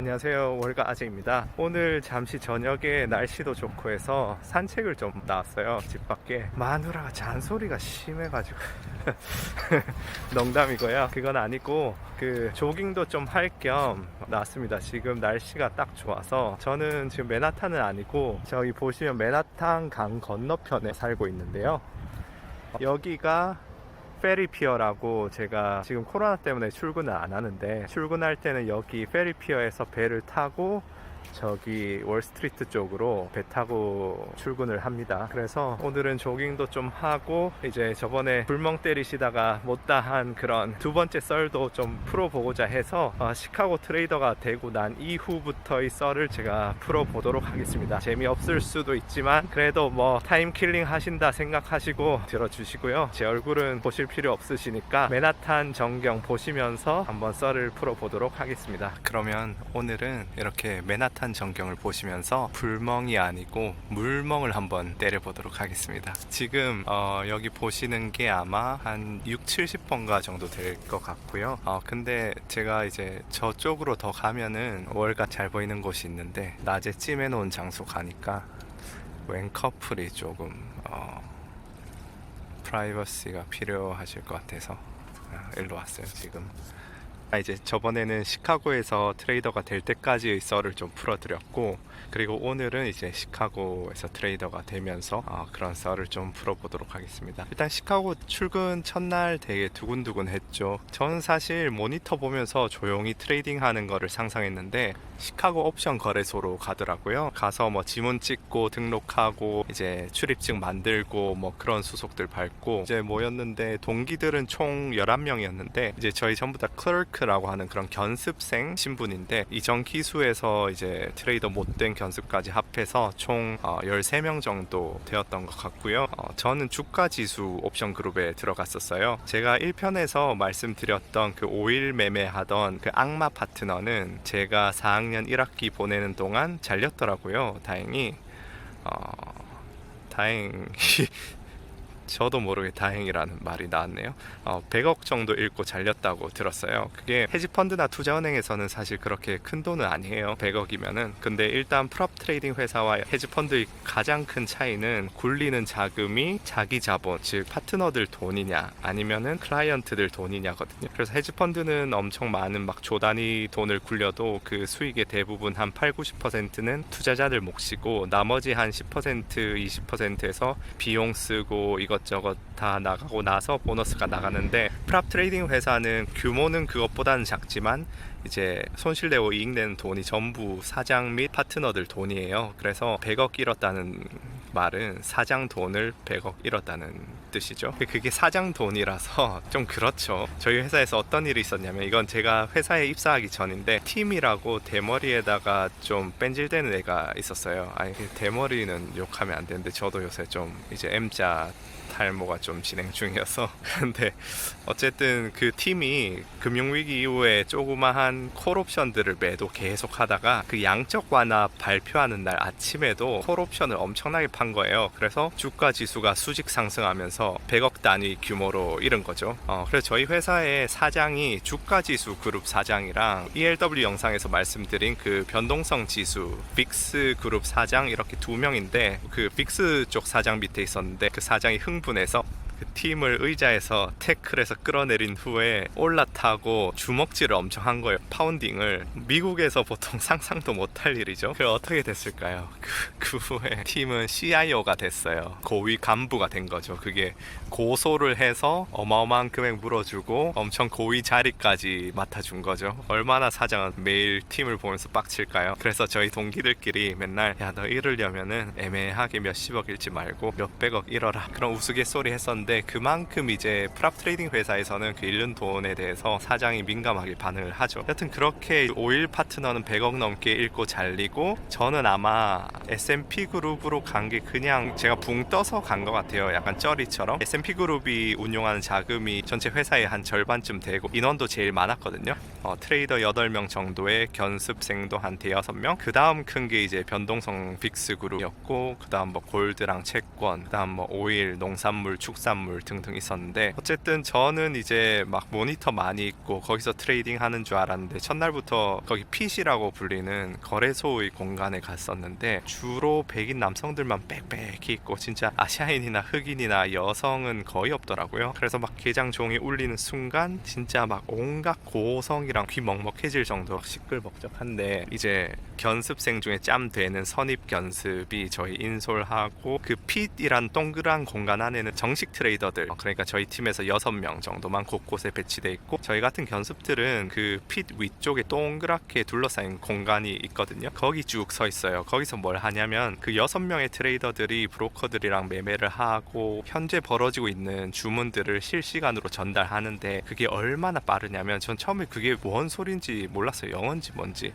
안녕하세요, 월가 아재입니다. 오늘 잠시 저녁에 날씨도 좋고 해서 산책을 좀 나왔어요. 집 밖에. 마누라가 잔소리가 심해가지고 농담이고요. 그건 아니고 그 조깅도 좀 할 겸 나왔습니다. 지금 날씨가 딱 좋아서. 저는 지금 맨하탄은 아니고 저기 보시면 맨하탄 강 건너편에 살고 있는데요. 여기가 페리피어라고, 제가 지금 코로나 때문에 출근을 안 하는데 출근할 때는 여기 페리피어에서 배를 타고 저기 월스트리트 쪽으로 배 타고 출근을 합니다. 그래서 오늘은 조깅도 좀 하고, 이제 저번에 불멍 때리시다가 못다한 그런 두 번째 썰도 좀 풀어보고자 해서 시카고 트레이더가 되고 난 이후부터의 썰을 제가 풀어보도록 하겠습니다. 재미없을 수도 있지만 그래도 뭐 타임 킬링 하신다 생각하시고 들어주시고요. 제 얼굴은 보실 필요 없으시니까 맨하탄 전경 보시면서 한번 썰을 풀어보도록 하겠습니다. 그러면 오늘은 이렇게 맨하탄 전경을 보시면서 불멍이 아니고 물멍을 한번 때려보도록 하겠습니다. 지금 여기 보시는 게 아마 한 6, 70번가 정도 될 것 같고요. 근데 제가 이제 저쪽으로 더 가면은 월가 잘 보이는 곳이 있는데 낮에 찜해놓은 장소 가니까 웬 커플이 조금 프라이버시가 필요하실 것 같아서 일로 왔어요. 지금 이제 저번에는 시카고에서 트레이더가 될 때까지의 썰을 좀 풀어드렸고, 그리고 오늘은 이제 시카고에서 트레이더가 되면서 그런 썰을 좀 풀어보도록 하겠습니다. 일단 시카고 출근 첫날 되게 두근두근 했죠. 저는 사실 모니터 보면서 조용히 트레이딩 하는 거를 상상했는데 시카고 옵션 거래소로 가더라고요. 가서 뭐 지문 찍고 등록하고 이제 출입증 만들고 뭐 그런 수속들 밟고 이제 모였는데, 동기들은 총 11명이었는데 이제 저희 전부 다 클래크라고 하는 그런 견습생 신분인데, 이전 기수에서 이제 트레이더 못된 견습까지 합해서 총 13명 정도 되었던 것 같고요. 저는 주가 지수 옵션 그룹에 들어갔었어요. 제가 1편에서 말씀드렸던 그 5일 매매하던 그 악마 파트너는 제가 4학년 1학기 보내는 동안 잘렸더라고요. 다행히 저도 모르게 다행이라는 말이 나왔네요. 100억 정도 잃고 잘렸다고 들었어요. 그게 헤지펀드나 투자은행에서는 사실 그렇게 큰 돈은 아니에요. 100억이면은. 근데 일단 프롭 트레이딩 회사와 헤지펀드의 가장 큰 차이는 굴리는 자금이 자기 자본, 즉 파트너들 돈이냐 아니면은 클라이언트들 돈이냐거든요. 그래서 헤지펀드는 엄청 많은 막 조 단위 돈을 굴려도 그 수익의 대부분 한 8, 90%는 투자자들 몫이고, 나머지 한 10%, 20%에서 비용 쓰고 이것저것 다 나가고 나서 보너스가 나가는데, 프랍 트레이딩 회사는 규모는 그것보다는 작지만 이제 손실내고 이익내는 돈이 전부 사장 및 파트너들 돈이에요. 그래서 100억 잃었다는 말은 사장 돈을 100억 잃었다는 뜻이죠. 그게 사장 돈이라서 좀 그렇죠. 저희 회사에서 어떤 일이 있었냐면, 이건 제가 회사에 입사하기 전인데 팀이라고 대머리에다가 좀 뺀질대는 애가 있었어요. 아니, 대머리는 욕하면 안 되는데 저도 요새 좀 이제 M자 탈모가 좀 진행 중이어서 근데 어쨌든 그 팀이 금융위기 이후에 조그마한 콜옵션들을 매도 계속 하다가 그 양적 완화 발표하는 날 아침에도 콜옵션을 엄청나게 판 거예요. 그래서 주가 지수가 수직 상승하면서 100억 단위 규모로 잃은 거죠. 그래서 저희 회사의 사장이 주가 지수 그룹 사장이랑 ELW 영상에서 말씀드린 그 변동성 지수 빅스 그룹 사장, 이렇게 두 명인데, 그 빅스 쪽 사장 밑에 있었는데 그 사장이 흥분해서 그 팀을 의자에서 태클해서 끌어내린 후에 올라타고 주먹질을 엄청 한 거예요. 파운딩을. 미국에서 보통 상상도 못할 일이죠. 그 어떻게 됐을까요? 그 후에 팀은 CIO가 됐어요. 고위 간부가 된 거죠. 그게 고소를 해서 어마어마한 금액 물어주고 엄청 고위 자리까지 맡아준 거죠. 얼마나 사장은 매일 팀을 보면서 빡칠까요? 그래서 저희 동기들끼리 맨날 야, 너 잃으려면은 애매하게 몇십억 잃지 말고 몇백억 잃어라, 그런 우스갯소리 했었는데, 그만큼 이제 프랍 트레이딩 회사에서는 그 잃는 돈에 대해서 사장이 민감하게 반응을 하죠. 여튼 그렇게 5일 파트너는 100억 넘게 잃고 잘리고, 저는 아마 S&P 그룹으로 간 게 그냥 제가 붕 떠서 간 것 같아요. 약간 쩌리처럼. S&P 그룹이 운용하는 자금이 전체 회사의 한 절반쯤 되고 인원도 제일 많았거든요. 트레이더 8명 정도의 견습생도 한 대여섯 명. 그 다음 큰 게 이제 변동성 빅스 그룹이었고, 그 다음 뭐 골드랑 채권, 그 다음 뭐 오일, 농산물, 축산물 등등 있었는데, 어쨌든 저는 이제 막 모니터 많이 있고 거기서 트레이딩 하는 줄 알았는데, 첫날부터 거기 핏이라고 불리는 거래소의 공간에 갔었는데, 주로 백인 남성들만 빽빽히 있고 진짜 아시아인이나 흑인이나 여성은 거의 없더라고요. 그래서 막 게장 종이 울리는 순간 진짜 막 온갖 고성이랑 귀 먹먹해질 정도로 시끌벅적한데, 이제 견습생 중에 짬 되는 선입 견습이 저희 인솔하고, 그 핏이란 동그란 공간 안에는 정식 트레이더들, 그러니까 저희 팀에서 6명 정도만 곳곳에 배치돼 있고, 저희 같은 견습들은 그 핏 위쪽에 동그랗게 둘러싸인 공간이 있거든요. 거기 쭉 서 있어요. 거기서 뭘 하냐면 그 6명의 트레이더들이 브로커들이랑 매매를 하고 현재 벌어지고 있는 주문들을 실시간으로 전달하는데, 그게 얼마나 빠르냐면, 전 처음에 그게 뭔 소린지 몰랐어요. 영어인지 뭔지.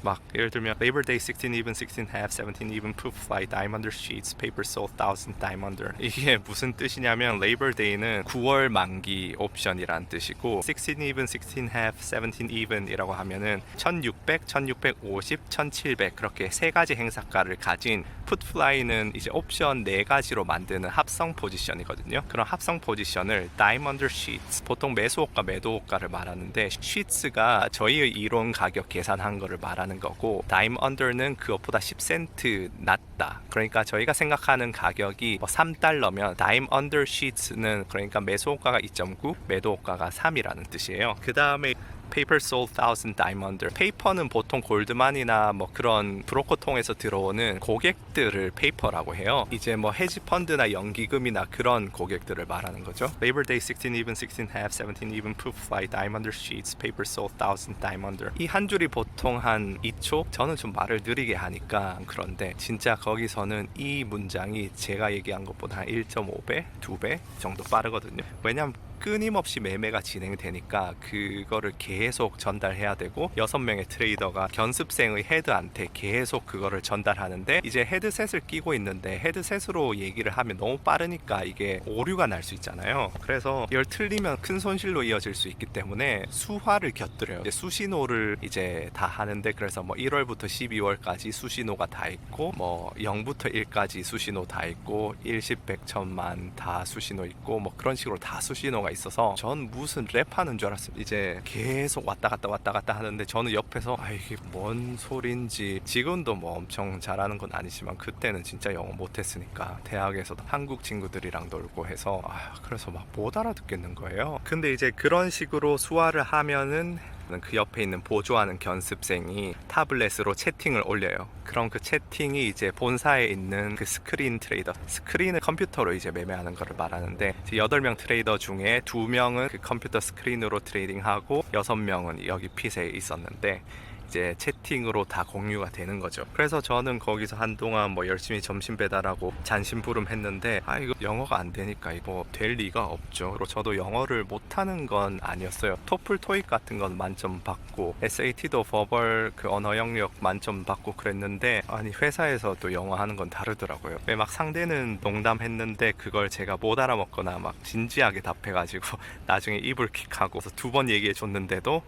막 예를 들면 Labor Day 16 even, 16 half, 17 even, proof fly, dime under sheets, paper sold 1000 dime under. 이게 무슨 뜻이냐면, Labor Day는 9월 만기 옵션이란 뜻이고, 16 even, 16 half, 17 even 이라고 하면은 1600, 1650, 1700 그렇게 세 가지 행사가를 가진, put fly는 이제 옵션 4가지로 만드는 합성 포지션이거든요. 그런 합성 포지션을 dime under sheets, 보통 매수호가 매도호가를 말하는데, sheets가 저희의 이론 가격 계산한 거를 말하는 거고, 다임 언더는 그것보다 10센트 낮다. 그러니까 저희가 생각하는 가격이 뭐 $3면 다임 언더 시트는, 그러니까 매수호가가 2.9, 매도호가가 3이라는 뜻이에요. 그 다음에 paper sold 1000 dime under. 페이퍼는 보통 골드만이나 뭐 그런 브로커 통해서 들어오는 고객들을 페이퍼라고 해요. 이제 뭐 헤지 펀드나 연기금이나 그런 고객들을 말하는 거죠. Labor Day 16 even, 16 half, 17 even, proof fly, dime under sheets, paper sold 1000 dime under. 이 한 줄이 보통 한 2초? 저는 좀 말을 느리게 하니까 그런데, 진짜 거기서는 이 문장이 제가 얘기한 것보다 한 1.5배, 2배 정도 빠르거든요. 왜냐면 끊임없이 매매가 진행되니까 그거를 계속 전달해야 되고, 6명의 트레이더가 견습생의 헤드한테 계속 그거를 전달하는데, 이제 헤드셋을 끼고 있는데 헤드셋으로 얘기를 하면 너무 빠르니까 이게 오류가 날 수 있잖아요. 그래서 이걸 틀리면 큰 손실로 이어질 수 있기 때문에 수화를 곁들여요. 이제 수신호를 이제 다 하는데, 그래서 뭐 1월부터 12월까지 수신호가 다 있고, 뭐 0부터 1까지 수신호 다 있고, 1, 10, 100, 1000만 다 수신호 있고, 뭐 그런 식으로 다 수신호가 있어서 전 무슨 랩하는 줄 알았어요. 이제 계속 왔다 갔다 하는데, 저는 옆에서 이게 뭔 소린지, 지금도 뭐 엄청 잘하는 건 아니지만 그때는 진짜 영어 못했으니까 대학에서도 한국 친구들이랑 놀고 해서 그래서 막 못 알아듣겠는 거예요. 근데 이제 그런 식으로 수화를 하면은 그 옆에 있는 보조하는 견습생이 타블렛으로 채팅을 올려요. 그럼 그 채팅이 이제 본사에 있는 그 스크린 트레이더, 스크린을 컴퓨터로 이제 매매하는 거를 말하는데, 8명 트레이더 중에 2명은 그 컴퓨터 스크린으로 트레이딩하고 6명은 여기 핏에 있었는데, 이제 채팅으로 다 공유가 되는 거죠. 그래서 저는 거기서 한동안 뭐 열심히 점심 배달하고 잔심부름 했는데, 이거 영어가 안 되니까 이거 될 리가 없죠. 그리고 저도 영어를 못하는 건 아니었어요. 토플, 토익 같은 건 만점 받고, SAT도 버벌 그 언어 영역 만점 받고 그랬는데, 회사에서도 영어 하는 건 다르더라고요. 왜 막 상대는 농담했는데 그걸 제가 못 알아먹거나 막 진지하게 답해가지고 나중에 이불킥하고 2번 얘기해 줬는데도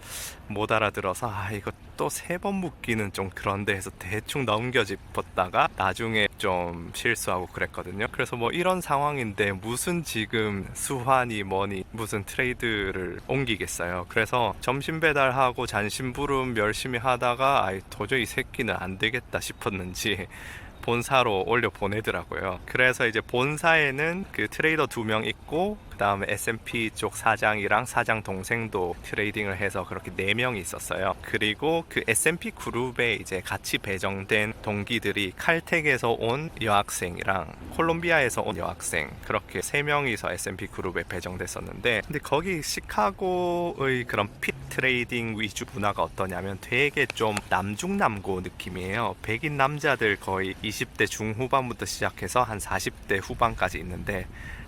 못 알아들어서, 이거 또 3번 묻기는 좀 그런데 해서 대충 넘겨짚었다가 나중에 좀 실수하고 그랬거든요. 그래서 뭐 이런 상황인데 무슨 지금 수환이 뭐니 무슨 트레이드를 옮기겠어요. 그래서 점심 배달하고 잔심부름 열심히 하다가 도저히 이 새끼는 안 되겠다 싶었는지 본사로 올려 보내더라고요. 그래서 이제 본사에는 그 트레이더 2명 있고, 그 다음에 S&P 쪽 사장이랑 사장 동생도 트레이딩을 해서 그렇게 4명이 있었어요. 그리고 그 S&P 그룹에 이제 같이 배정된 동기들이 칼텍에서 온 여학생이랑 콜롬비아에서 온 여학생, 그렇게 3명이서 S&P 그룹에 배정됐었는데, 근데 거기 시카고의 그런 핏 트레이딩 위주 문화가 어떠냐면 되게 좀 남중남고 느낌이에요. 백인 남자들 거의 20대 중후반부터 시작해서 한 40대 후반까지 있는데,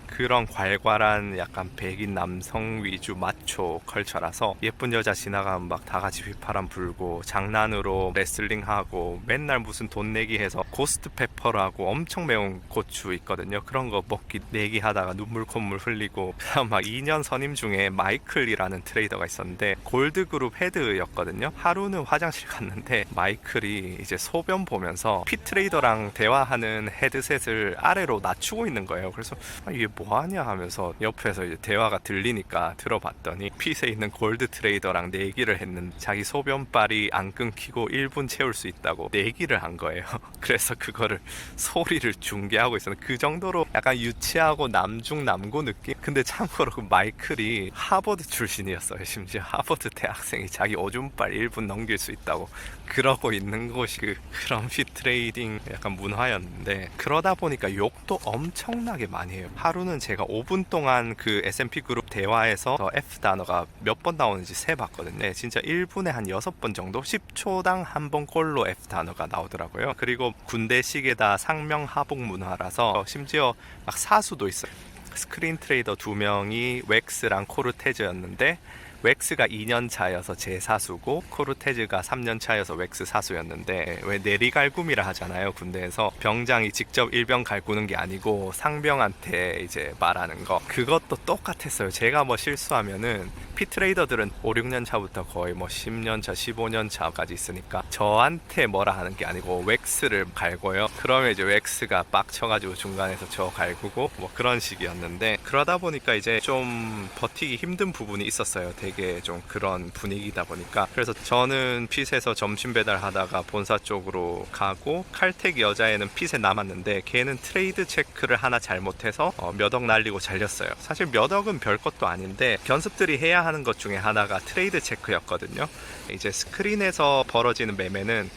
그런 괄괄한 약간 백인 남성 위주 마초 컬처라서 예쁜 여자 지나가면 막 다 같이 휘파람 불고 장난으로 레슬링하고 맨날 무슨 돈 내기 해서 고스트 페퍼라고 엄청 매운 고추 있거든요. 그런 거 먹기 내기 하다가 눈물 콧물 흘리고 막 2년 선임 중에 마이클이라는 트레이더가 있었는데 골드그룹 헤드였거든요. 하루는 화장실 갔는데 마이클이 이제 소변 보면서 피트레이더랑 대화하는 헤드셋을 아래로 낮추고 있는 거예요. 그래서 이게 뭐하냐 하면서 옆에서 이제 대화가 들리니까 들어봤더니 핏에 있는 골드 트레이더랑 내기를 했는데 자기 소변빨이 안 끊기고 1분 채울 수 있다고 내기를 한 거예요. 그래서 그거를 소리를 중계하고 있었는데 그 정도로 약간 유치하고 남중남고 느낌? 근데 참고로 그 마이클이 하버드 출신이었어요. 심지어 하버드 대학생이 자기 오줌빨 1분 넘길 수 있다고 그러고 있는 곳이 그런 핏 트레이딩 약간 문화였는데, 그러다 보니까 욕도 엄청나게 많이 해요. 하루는 제가 5분 동안 그 S&P 그룹 대화에서 F 단어가 몇 번 나오는지 세봤거든요. 진짜 1분에 한 6번 정도 10초당 한 번 꼴로 F 단어가 나오더라고요. 그리고 군대식에다 상명하복 문화라서 심지어 막 사수도 있어요. 스크린 트레이더 2명이 웩스랑 코르테즈였는데 웩스가 2년 차여서 제 사수고 코르테즈가 3년 차여서 웩스 사수였는데, 왜 내리갈굼이라 하잖아요. 군대에서 병장이 직접 일병 갈구는 게 아니고 상병한테 이제 말하는 거, 그것도 똑같았어요. 제가 뭐 실수하면은 피트레이더들은 5, 6년 차부터 거의 뭐 10년 차, 15년 차까지 있으니까 저한테 뭐라 하는 게 아니고 웩스를 갈고요. 그러면 이제 웩스가 빡쳐가지고 중간에서 저 갈구고 뭐 그런 식이었는데, 그러다 보니까 이제 좀 버티기 힘든 부분이 있었어요. 되게 좀 그런 분위기다 보니까. 그래서 저는 핏에서 점심 배달하다가 본사 쪽으로 가고, 칼텍 여자애는 핏에 남았는데 걔는 트레이드 체크를 하나 잘못해서 몇 억 날리고 잘렸어요. 사실 몇 억은 별 것도 아닌데 견습들이 해야 하는 것 중에 하나가 트레이드 체크였거든요. 이제 스크린에서 벌어지는 매매는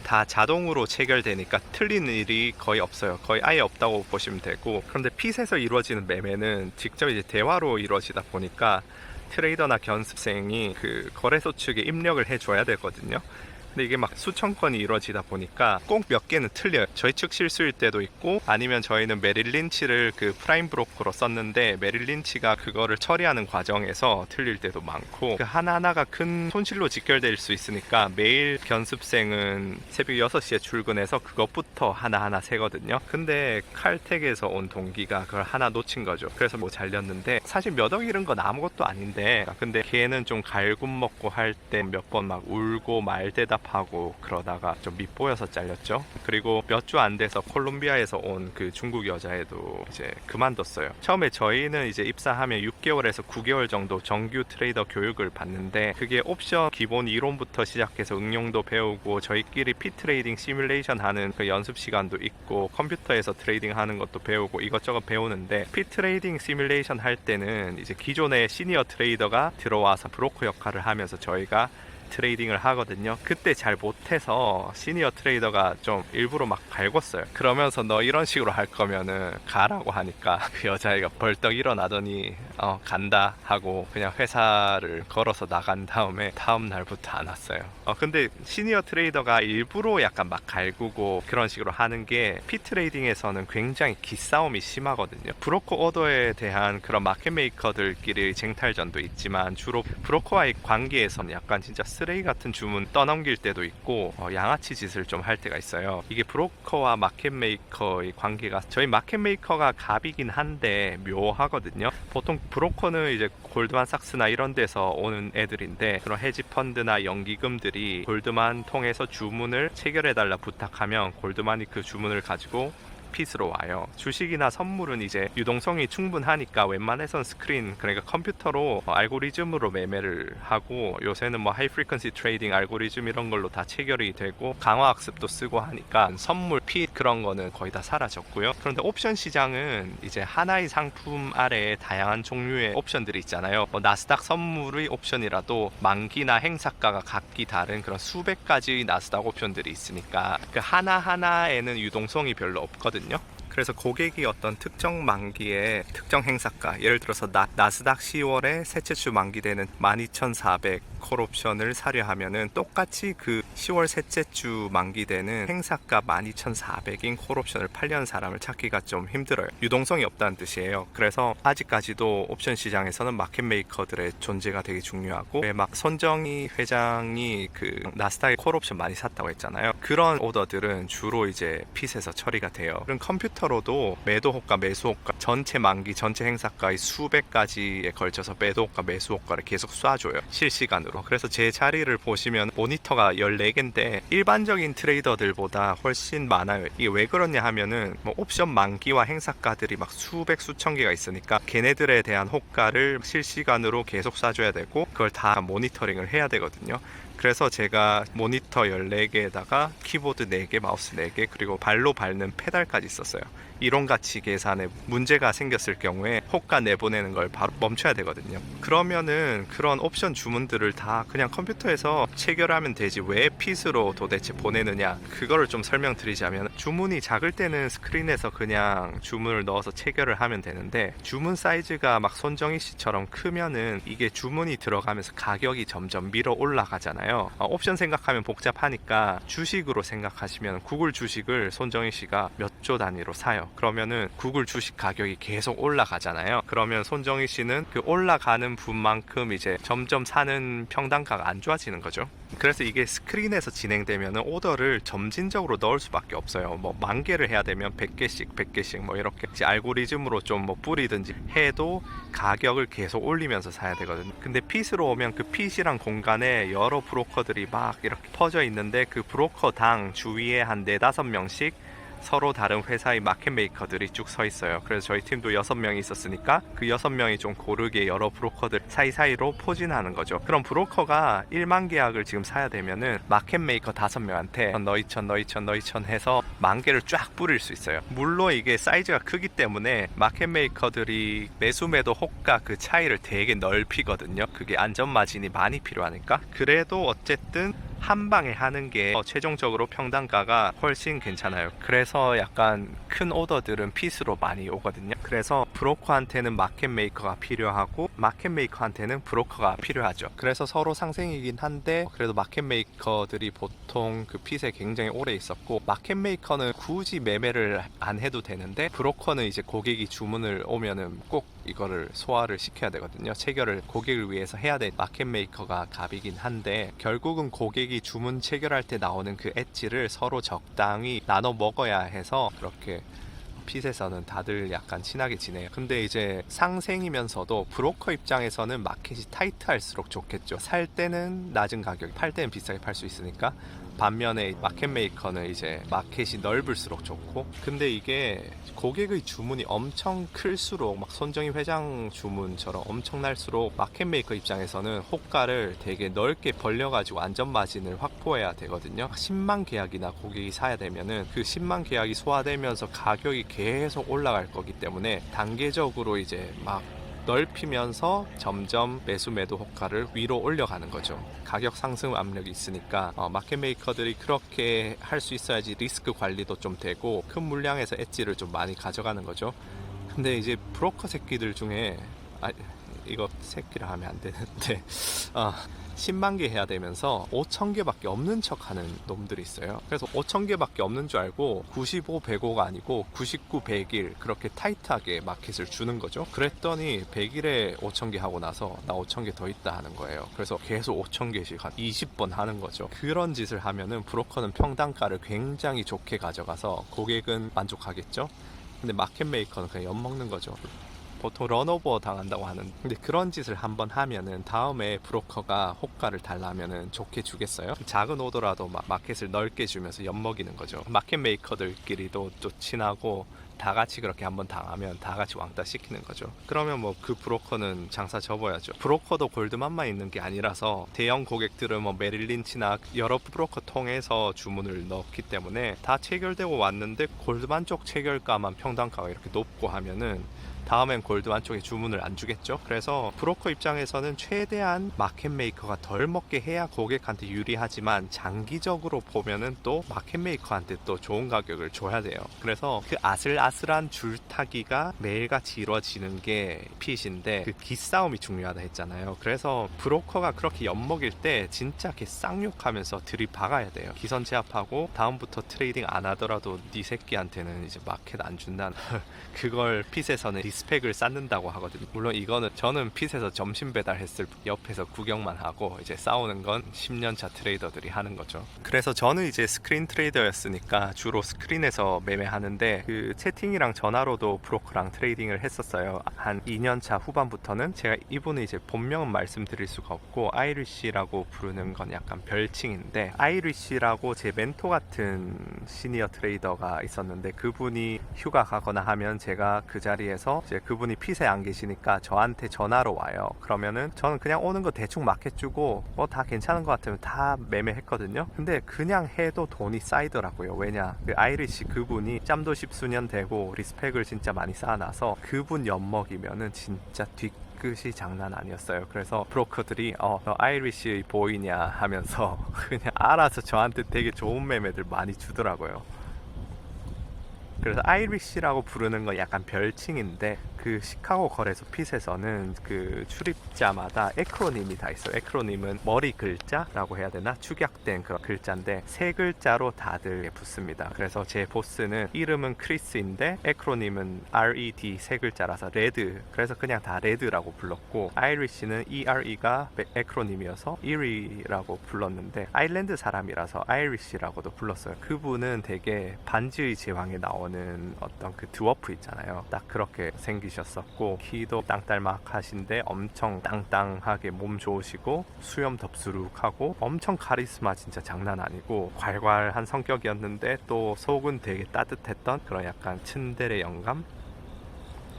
다 자동으로 체결되니까 틀린 일이 거의 없어요. 거의 아예 없다고 보시면 되고, 그런데 핏에서 이루어지는 매매는 직접 이제 대화로 이루어지다 보니까 트레이더나 견습생이 그 거래소 측에 입력을 해줘야 되거든요. 근데 이게 막 수천 건이 이루어지다 보니까 꼭 몇 개는 틀려요. 저희 측 실수일 때도 있고, 아니면 저희는 메릴 린치를 그 프라임 브로커로 썼는데 메릴 린치가 그거를 처리하는 과정에서 틀릴 때도 많고, 그 하나하나가 큰 손실로 직결될 수 있으니까 매일 견습생은 새벽 6시에 출근해서 그것부터 하나하나 세거든요. 근데 칼텍에서 온 동기가 그걸 하나 놓친 거죠. 그래서 뭐 잘렸는데, 사실 몇 억 잃은 건 아무것도 아닌데, 근데 걔는 좀 갈굼 먹고 할 때 몇 번 막 울고 말대답하고 그러다가 좀 밉보여서 잘렸죠. 그리고 몇 주 안 돼서 콜롬비아에서 온 그 중국 여자애도 이제 그만뒀어요. 처음에 저희는 이제 입사하면 6개월에서 9개월 정도 정규 트레이더 교육을 받는데, 그게 옵션 기본 이론부터 시작해서 응용도 배우고 저희끼리 피트레이딩 시뮬레이션 하는 그 연습 시간도 있고 컴퓨터에서 트레이딩 하는 것도 배우고 이것저것 배우는데, 피트레이딩 시뮬레이션 할 때는 이제 기존의 시니어 트레이더가 들어와서 브로커 역할을 하면서 저희가 트레이딩을 하거든요. 그때 잘 못해서 시니어 트레이더가 좀 일부러 막 갈궜어요. 그러면서 너 이런 식으로 할 거면은 가라고 하니까 그 여자애가 벌떡 일어나더니 간다 하고 그냥 회사를 걸어서 나간 다음에 다음 날부터 안 왔어요. 근데 시니어 트레이더가 일부러 약간 막 갈구고 그런 식으로 하는 게 피트레이딩에서는 굉장히 기싸움이 심하거든요. 브로커 오더에 대한 그런 마켓 메이커들끼리 쟁탈전도 있지만, 주로 브로커와의 관계에서는 약간 진짜 쓰레기 같은 주문 떠넘길 때도 있고 양아치 짓을 좀 할 때가 있어요. 이게 브로커와 마켓 메이커의 관계가, 저희 마켓 메이커가 갑이긴 한데 묘하거든요. 보통 브로커는 이제 골드만삭스나 이런 데서 오는 애들인데, 그런 헤지펀드나 연기금들이 골드만 통해서 주문을 체결해달라 부탁하면 골드만이 그 주문을 가지고 핏으로 와요. 주식이나 선물은 이제 유동성이 충분하니까 웬만해선 스크린, 그러니까 컴퓨터로 알고리즘으로 매매를 하고, 요새는 뭐 하이 프리퀀시 트레이딩 알고리즘 이런 걸로 다 체결이 되고 강화학습도 쓰고 하니까 선물, 핏 그런 거는 거의 다 사라졌고요. 그런데 옵션 시장은 이제 하나의 상품 아래에 다양한 종류의 옵션들이 있잖아요. 나스닥 선물의 옵션이라도 만기나 행사가가 각기 다른 그런 수백 가지 나스닥 옵션들이 있으니까 그 하나하나에는 유동성이 별로 없거든요. 그래서 고객이 어떤 특정 만기에 특정 행사가, 예를 들어서 나스닥 10월에 셋째 주 만기되는 12,400 콜옵션을 사려 하면은 똑같이 그 10월 셋째 주 만기되는 행사가 12,400인 콜옵션을 팔려는 사람을 찾기가 좀 힘들어요. 유동성이 없다는 뜻이에요. 그래서 아직까지도 옵션 시장에서는 마켓 메이커들의 존재가 되게 중요하고, 왜 막 손정희 회장이 그 나스닥의 콜옵션 많이 샀다고 했잖아요. 그런 오더들은 주로 이제 핏에서 처리가 돼요. 그런 컴퓨터로도 매도 호가, 매수 호가, 전체 만기, 전체 행사가의 수백 가지에 걸쳐서 매도 호가, 매수 호가를 계속 쏴줘요. 실시간으로. 그래서 제 자리를 보시면 모니터가 14개인데 일반적인 트레이더들보다 훨씬 많아요. 이게 왜 그러냐 하면은 뭐 옵션 만기와 행사가들이 막 수백 수천 개가 있으니까 걔네들에 대한 호가를 실시간으로 계속 쏴줘야 되고, 그걸 다 모니터링을 해야 되거든요. 그래서 제가 모니터 14개에다가 키보드 4개, 마우스 4개, 그리고 발로 밟는 페달까지 있었어요. 이론가치 계산에 문제가 생겼을 경우에 호가 내보내는 걸 바로 멈춰야 되거든요. 그러면은 그런 옵션 주문들을 다 그냥 컴퓨터에서 체결하면 되지 왜 핏으로 도대체 보내느냐, 그거를 좀 설명드리자면, 주문이 작을 때는 스크린에서 그냥 주문을 넣어서 체결을 하면 되는데, 주문 사이즈가 막 손정희 씨처럼 크면은 이게 주문이 들어가면서 가격이 점점 밀어 올라가잖아요. 옵션 생각하면 복잡하니까 주식으로 생각하시면, 구글 주식을 손정희 씨가 몇 조 단위로 사요. 그러면은 구글 주식 가격이 계속 올라가잖아요. 그러면 손정희 씨는 그 올라가는 분만큼 이제 점점 사는 평단가가 안 좋아지는 거죠. 그래서 이게 스크린에서 진행되면 오더를 점진적으로 넣을 수밖에 없어요. 뭐 10,000개를 해야 되면 100개씩 뭐 이렇게 이제 알고리즘으로 좀 뭐 뿌리든지 해도 가격을 계속 올리면서 사야 되거든요. 근데 핏으로 오면 그 핏이랑 공간에 여러 브로커들이 막 이렇게 퍼져 있는데, 그 브로커당 주위에 한 4-5명씩 서로 다른 회사의 마켓 메이커들이 쭉 서 있어요. 그래서 저희 팀도 6명이 있었으니까 그 6명이 좀 고르게 여러 브로커들 사이사이로 포진하는 거죠. 그럼 브로커가 1만 계약을 지금 사야 되면은 마켓 메이커 5명한테 너 2,000 해서 10,000개를 쫙 뿌릴 수 있어요. 물론 이게 사이즈가 크기 때문에 마켓 메이커들이 매수 매도 호가 그 차이를 되게 넓히거든요. 그게 안전 마진이 많이 필요하니까. 그래도 어쨌든 한 방에 하는 게 최종적으로 평단가가 훨씬 괜찮아요. 그래서 약간 큰 오더들은 핏으로 많이 오거든요. 그래서 브로커한테는 마켓 메이커가 필요하고 마켓 메이커한테는 브로커가 필요하죠. 그래서 서로 상생이긴 한데, 그래도 마켓 메이커들이 보통 그 핏에 굉장히 오래 있었고, 마켓 메이커는 굳이 매매를 안 해도 되는데, 브로커는 이제 고객이 주문을 오면은 꼭 이거를 소화를 시켜야 되거든요. 체결을 고객을 위해서 해야 될 마켓 메이커가 갑이긴 한데, 결국은 고객이 주문 체결할 때 나오는 그 엣지를 서로 적당히 나눠 먹어야 해서 그렇게 핏에서는 다들 약간 친하게 지내요. 근데 이제 상생이면서도 브로커 입장에서는 마켓이 타이트할수록 좋겠죠. 살 때는 낮은 가격, 팔 때는 비싸게 팔 수 있으니까. 반면에 마켓 메이커는 이제 마켓이 넓을수록 좋고, 근데 이게 고객의 주문이 엄청 클수록, 막 손정희 회장 주문처럼 엄청날수록 마켓 메이커 입장에서는 호가를 되게 넓게 벌려가지고 안전 마진을 확보해야 되거든요. 10만 계약이나 고객이 사야 되면은 그 10만 계약이 소화되면서 가격이 계속 올라갈 거기 때문에 단계적으로 이제 막 넓히면서 점점 매수 매도 호가를 위로 올려가는 거죠. 가격 상승 압력이 있으니까 마켓 메이커들이 그렇게 할 수 있어야지 리스크 관리도 좀 되고 큰 물량에서 엣지를 좀 많이 가져가는 거죠. 근데 이제 브로커 새끼들 중에 이거 새끼라 하면 안 되는데 10만 개 해야 되면서 5,000개밖에 없는 척 하는 놈들이 있어요. 그래서 5,000개밖에 없는 줄 알고 95, 105가 아니고 99, 100일 그렇게 타이트하게 마켓을 주는 거죠. 그랬더니 100일에 5,000개 하고 나서 나 5,000개 더 있다 하는 거예요. 그래서 계속 5,000개씩 한 20번 하는 거죠. 그런 짓을 하면은 브로커는 평단가를 굉장히 좋게 가져가서 고객은 만족하겠죠. 근데 마켓 메이커는 그냥 엿먹는 거죠. 보통 런오버 당한다고 하는. 근데 그런 짓을 한번 하면은 다음에 브로커가 호가를 달라면은 좋게 주겠어요? 작은 오더라도 마켓을 넓게 주면서 엿먹이는 거죠. 마켓 메이커들끼리도 또 친하고 다 같이 그렇게 한번 당하면 다 같이 왕따 시키는 거죠. 그러면 뭐 그 브로커는 장사 접어야죠. 브로커도 골드만만 있는 게 아니라서 대형 고객들은 뭐 메릴린치나 여러 브로커 통해서 주문을 넣기 때문에 다 체결되고 왔는데 골드만 쪽 체결가만 평단가가 이렇게 높고 하면은 다음엔 골드만 쪽에 주문을 안 주겠죠. 그래서 브로커 입장에서는 최대한 마켓 메이커가 덜 먹게 해야 고객한테 유리하지만 장기적으로 보면은 또 마켓 메이커한테 또 좋은 가격을 줘야 돼요. 그래서 그 아슬아슬한 줄타기가 매일같이 이루어지는 게 핏인데 그 기싸움이 중요하다 했잖아요. 그래서 브로커가 그렇게 엿먹일 때 진짜 이렇게 쌍욕하면서 들이박아야 돼요. 기선 제압하고 다음부터 트레이딩 안 하더라도 네 새끼한테는 이제 마켓 안 준다는 그걸 핏에서는 리스펙을 쌓는다고 하거든요. 물론 이거는 저는 핏에서 점심 배달했을 옆에서 구경만 하고 이제 싸우는 건 10년차 트레이더들이 하는 거죠. 그래서 저는 이제 스크린 트레이더였으니까 주로 스크린에서 매매하는데 그 채팅이랑 전화로도 브로커랑 트레이딩을 했었어요. 한 2년차 후반부터는 제가 이분은 이제 본명은 말씀드릴 수가 없고 아이리쉬라고 부르는 건 약간 별칭인데 아이리쉬라고 제 멘토 같은 시니어 트레이더가 있었는데 그분이 휴가 가거나 하면 제가 그 자리에서 이제 그분이 핏에 안 계시니까 저한테 전화로 와요. 그러면은 저는 그냥 오는 거 대충 마켓 주고 뭐 다 괜찮은 것 같으면 다 매매했거든요. 근데 그냥 해도 돈이 쌓이더라고요. 왜냐 그 아이리쉬 그분이 짬도 십수년 되고 리스펙을 진짜 많이 쌓아놔서 그분 엿먹이면은 진짜 끝이 장난 아니었어요. 그래서 브로커들이 너 아이리쉬의 보이냐 하면서 그냥 알아서 저한테 되게 좋은 매매들 많이 주더라고요. 그래서 아이리쉬라고 부르는 건 약간 별칭인데 그 시카고 거래소 핏에서는 그 출입자마다 에크로님이 다 있어요. 에크로님은 머리 글자라고 해야 되나? 축약된 그런 글자인데 세 글자로 다들 붙습니다. 그래서 제 보스는 이름은 크리스인데 에크로님은 RED 세 글자라서 레드. 그래서 그냥 다 레드라고 불렀고 아이리쉬는 ERE가 에크로님이어서 이리라고 불렀는데 아일랜드 사람이라서 아이리쉬라고도 불렀어요. 그분은 되게 반지의 제왕에 나오는 어떤 그 드워프 있잖아요. 딱 그렇게 생기셨었고 키도 땅딸막하신데 엄청 땅땅하게 몸 좋으시고 수염 덥수룩하고 엄청 카리스마 진짜 장난 아니고 괄괄한 성격이었는데 또 속은 되게 따뜻했던 그런 약간 츤데레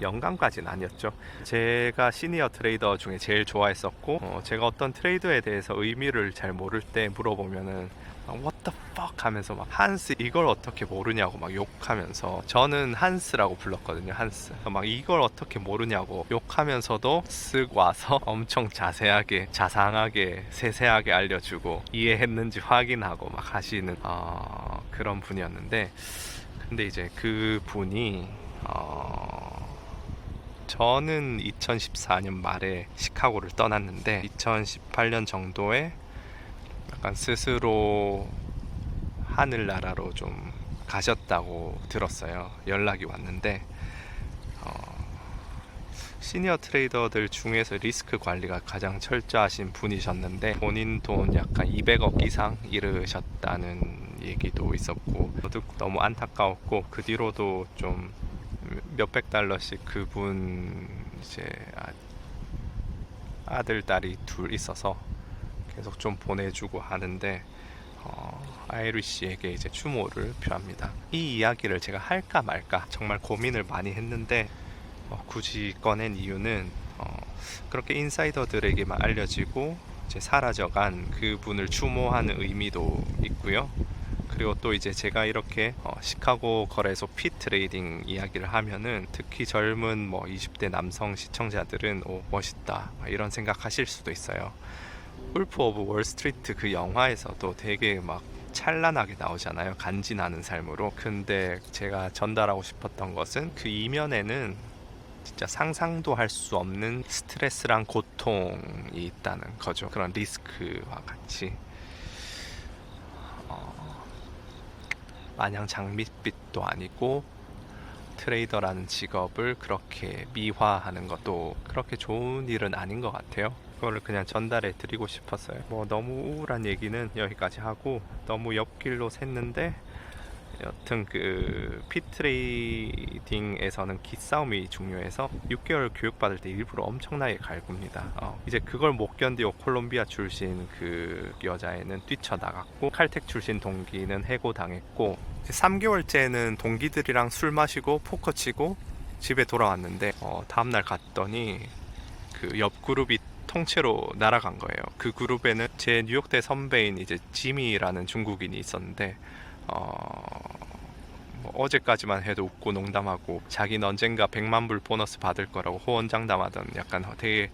영감까지는 아니었죠. 제가 시니어 트레이더 중에 제일 좋아했었고 제가 어떤 트레이더에 대해서 의미를 잘 모를 때 물어보면은 What the fuck 하면서 막 한스 이걸 어떻게 모르냐고 막 욕하면서 저는 한스라고 불렀거든요. 한스 막 이걸 어떻게 모르냐고 욕하면서도 쓱 와서 엄청 자세하게 자상하게 세세하게 알려주고 이해했는지 확인하고 막 하시는 그런 분이었는데 근데 이제 그 분이 저는 2014년 말에 시카고를 떠났는데 2018년 정도에 약간 스스로 하늘나라로 좀 가셨다고 들었어요. 연락이 왔는데 시니어 트레이더들 중에서 리스크 관리가 가장 철저하신 분이셨는데 본인 돈 약간 200억 이상 잃으셨다는 얘기도 있었고 저도 너무 안타까웠고 그 뒤로도 좀 몇백 달러씩 그분 이제 아들 딸이 둘 있어서 계속 좀 보내주고 하는데 아이리쉬에게 이제 추모를 표합니다. 이 이야기를 제가 할까 말까 정말 고민을 많이 했는데 굳이 꺼낸 이유는 그렇게 인사이더들에게만 알려지고 이제 사라져간 그분을 추모하는 의미도 있고요. 그리고 또 이제 제가 이렇게 시카고 거래소 핏 트레이딩 이야기를 하면은 특히 젊은 20대 남성 시청자들은 멋있다 이런 생각하실 수도 있어요. 울프 오브 월스트리트 그 영화에서도 되게 막 찬란하게 나오잖아요. 간지나는 삶으로. 근데 제가 전달하고 싶었던 것은 그 이면에는 진짜 상상도 할 수 없는 스트레스랑 고통이 있다는 거죠. 그런 리스크와 같이 마냥 장밋빛도 아니고 트레이더라는 직업을 그렇게 미화하는 것도 그렇게 좋은 일은 아닌 것 같아요. 그거를 그냥 전달해 드리고 싶었어요. 너무 우울한 얘기는 여기까지 하고 너무 옆길로 샜는데 여튼 그 핏트레이딩에서는 기싸움이 중요해서 6개월 교육받을 때 일부러 엄청나게 갈굽니다. 이제 그걸 못 견디고 콜롬비아 출신 그 여자애는 뛰쳐나갔고 칼텍 출신 동기는 해고당했고 3개월째는 동기들이랑 술 마시고 포커 치고 집에 돌아왔는데 다음날 갔더니 그 옆 그룹이 통째로 날아간 거예요. 그 그룹에는 제 뉴욕대 선배인 이제 지미라는 중국인이 있었는데 뭐 어제까지만 해도 웃고 농담하고 자기는 언젠가 100만 불 보너스 받을 거라고 호언장담하던 약간 되게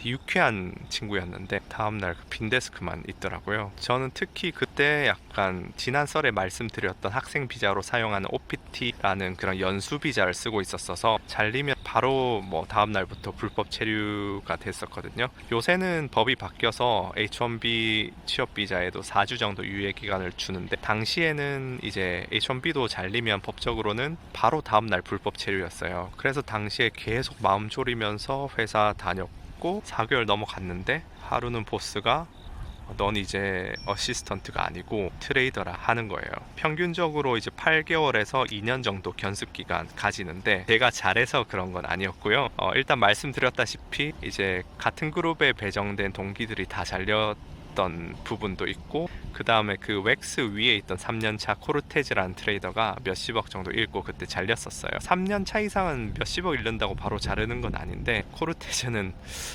유쾌한 친구였는데 다음날 그 빈데스크만 있더라고요. 저는 특히 그때 약간 지난 썰에 말씀드렸던 학생 비자로 사용하는 OPT라는 그런 연수 비자를 쓰고 있었어서 잘리면 바로 뭐 다음날부터 불법 체류가 됐었거든요. 요새는 법이 바뀌어서 H1B 취업 비자에도 4주 정도 유예 기간을 주는데 당시에는 이제 H1B도 잘리면 법적으로는 바로 다음날 불법 체류였어요. 그래서 당시에 계속 마음 졸이면서 회사 다녔고 4개월 넘어갔는데 하루는 보스가 넌 이제 어시스턴트가 아니고 트레이더라 하는 거예요. 평균적으로 이제 8개월에서 2년 정도 견습 기간 가지는데 제가 잘해서 그런 건 아니었고요. 일단 말씀드렸다시피 이제 같은 그룹에 배정된 동기들이 다 잘렸던 부분도 있고 그 다음에 그 웩스 위에 있던 3년차 코르테즈라는 트레이더가 몇십억 정도 잃고 그때 잘렸었어요. 3년차 이상은 몇십억 잃는다고 바로 자르는 건 아닌데 코르테즈는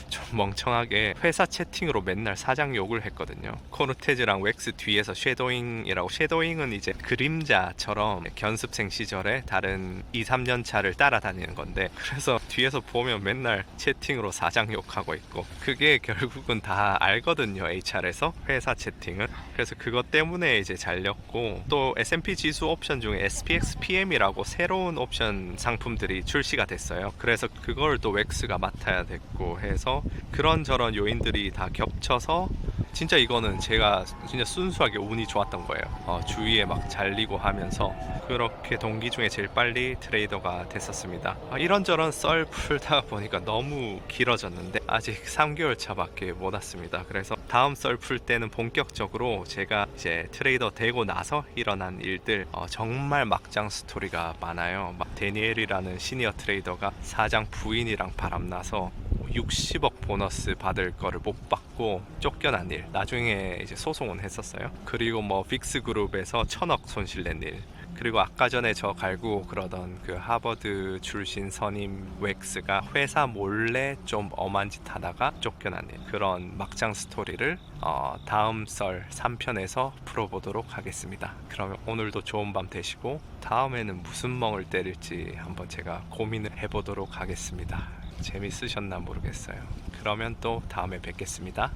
좀 멍청하게 회사 채팅으로 맨날 사장 욕을 했거든요. 코르테즈랑 웩스 뒤에서 쉐도잉이라고, 쉐도잉은 이제 그림자처럼 견습생 시절에 다른 2, 3년차를 따라다니는 건데 그래서 뒤에서 보면 맨날 채팅으로 사장 욕하고 있고 그게 결국은 다 알거든요. HR에서 회사 채팅은. 그래서 그것 때문에 이제 잘렸고 또 S&P 지수 옵션 중에 SPX PM이라고 새로운 옵션 상품들이 출시가 됐어요. 그래서 그걸 또 웩스가 맡아야 됐고 해서 그런저런 요인들이 다 겹쳐서 진짜 이거는 제가 진짜 순수하게 운이 좋았던 거예요. 주위에 막 잘리고 하면서 그렇게 동기 중에 제일 빨리 트레이더가 됐었습니다. 이런저런 썰 풀다 보니까 너무 길어졌는데 아직 3개월 차밖에 못 왔습니다. 그래서 다음 썰 풀 때는 본격적으로 제가 이제 트레이더 되고 나서 일어난 일들 정말 막장 스토리가 많아요. 막 데니엘이라는 시니어 트레이더가 사장 부인이랑 바람나서 60억 보너스 받을 거를 못 받고 쫓겨난 일, 나중에 이제 소송은 했었어요. 그리고 뭐 빅스 그룹에서 1000억 손실 낸 일, 그리고 아까 전에 저 갈고 그러던 그 하버드 출신 선임 웩스가 회사 몰래 좀 엄한 짓 하다가 쫓겨난 일, 그런 막장 스토리를 다음 썰 3편에서 풀어보도록 하겠습니다. 그러면 오늘도 좋은 밤 되시고 다음에는 무슨 멍을 때릴지 한번 제가 고민을 해보도록 하겠습니다. 재밌으셨나 모르겠어요. 그러면 또 다음에 뵙겠습니다.